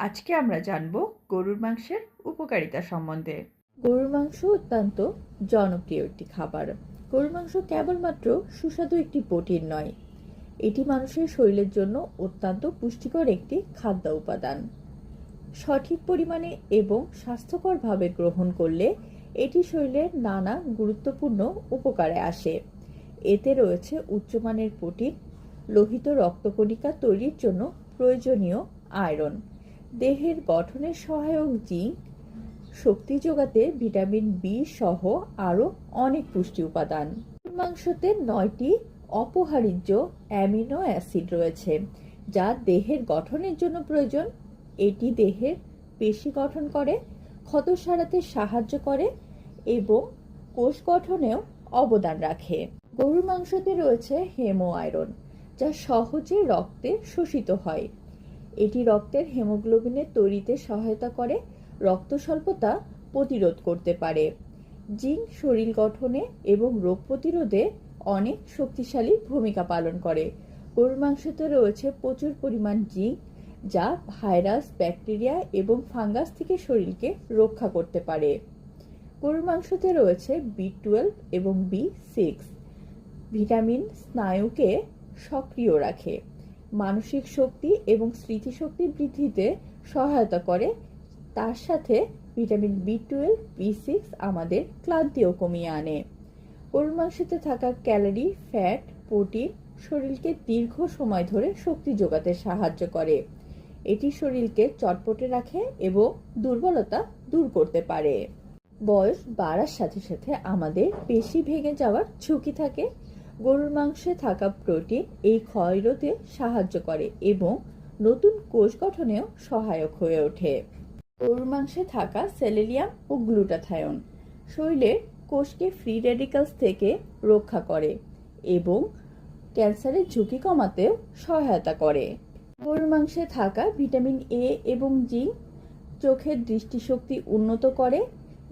আজকে আমরা জানব গরুর মাংসের উপকারিতা সম্বন্ধে। গরুর মাংস অত্যন্ত জনপ্রিয় একটি খাবার। গরুর মাংস কেবলমাত্র সুস্বাদু একটি প্রোটিন নয়, এটি মানুষের শরীরের জন্য অত্যন্ত পুষ্টিকর একটি খাদ্য উপাদান। সঠিক পরিমাণে এবং স্বাস্থ্যকরভাবে গ্রহণ করলে এটি শরীরের নানা গুরুত্বপূর্ণ উপকারে আসে। এতে রয়েছে উচ্চমানের প্রোটিন, লোহিত রক্তকণিকা তৈরির জন্য প্রয়োজনীয় আয়রন, দেহের গঠনের সহায়ক জিঙ্ক, শক্তি যোগাতে ভিটামিন বি সহ আরও অনেক পুষ্টি উপাদান। মাংসতে 9টি অপরিহার্য অ্যামিনো অ্যাসিড রয়েছে, যা দেহের গঠনের জন্য প্রয়োজন। এটি দেহের পেশি গঠন করে, ক্ষত সারাতে সাহায্য করে এবং কোষ গঠনেও অবদান রাখে। গরুর মাংসতে রয়েছে হেমো আয়রন, যা সহজে রক্তে শোষিত হয়। এটি রক্তের হিমোগ্লোবিনের তৈরিতে সহায়তা করে, রক্ত স্বল্পতা প্রতিরোধ করতে পারে। জিঙ্ক শরীর গঠনে এবং রোগ প্রতিরোধে অনেক শক্তিশালী ভূমিকা পালন করে। গরুর মাংসতে রয়েছে প্রচুর পরিমাণ জিঙ্ক, যা ভাইরাস, ব্যাকটেরিয়া এবং ফাঙ্গাস থেকে শরীরকে রক্ষা করতে পারে। গরুর মাংসতে রয়েছে বি12 এবং বি6 ভিটামিন, স্নায়ুকে সক্রিয় রাখে, মানসিক শক্তি এবং স্মৃতিশক্তি বৃদ্ধিতে সহায়তা করে। তার সাথে ভিটামিন বি12, বি6 আমাদের ক্লান্তিও কমিয়ে আনে। গরুর মাংসতে থাকা ক্যালোরি, ফ্যাট, প্রোটিন শরীরকে দীর্ঘ সময় ধরে শক্তি যোগাতে সাহায্য করে। এটি শরীরকে চটপটে রাখে এবং দুর্বলতা দূর করতে পারে। বয়স বাড়ার সাথে সাথে আমাদের পেশি ভেঙে যাওয়ার ঝুঁকি থাকে। গরুর মাংসে থাকা প্রোটিন এই ক্ষয় রোধে সাহায্য করে এবং নতুন কোষ গঠনেও সহায়ক হয়ে ওঠে। গরুর মাংসে থাকা সেলেনিয়াম ও গ্লুটাথায়ন শরীরের কোষকে ফ্রি রেডিক্যালস থেকে রক্ষা করে এবং ক্যান্সারের ঝুঁকি কমাতেও সহায়তা করে। গরুর মাংসে থাকা ভিটামিন এ এবং জিঙ্ক চোখের দৃষ্টিশক্তি উন্নত করে,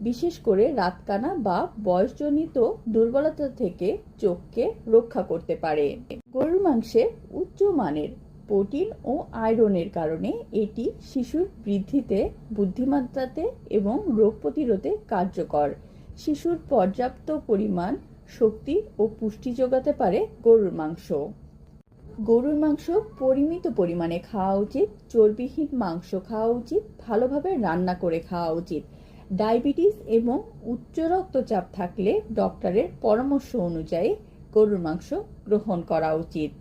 বিশেষ করে রাতকানা বা বয়সজনিত দুর্বলতা থেকে চোখকে রক্ষা করতে পারে। গরুর মাংসে উচ্চ মানের প্রোটিন ও আয়রনের কারণে এটি শিশুর বৃদ্ধিতে, বুদ্ধিমত্তাতে এবং রোগ প্রতিরোধে কার্যকর। শিশুর পর্যাপ্ত পরিমাণ শক্তি ও পুষ্টি যোগাতে পারে গরুর মাংস। গরুর মাংস পরিমিত পরিমাণে খাওয়া উচিত। চর্বিহীন মাংস খাওয়া উচিত, ভালোভাবে রান্না করে খাওয়া উচিত। ডায়াবেটিস এবং উচ্চ রক্তচাপ থাকলে ডক্টরের পরামর্শ অনুযায়ী গরুর মাংস গ্রহণ করা উচিত।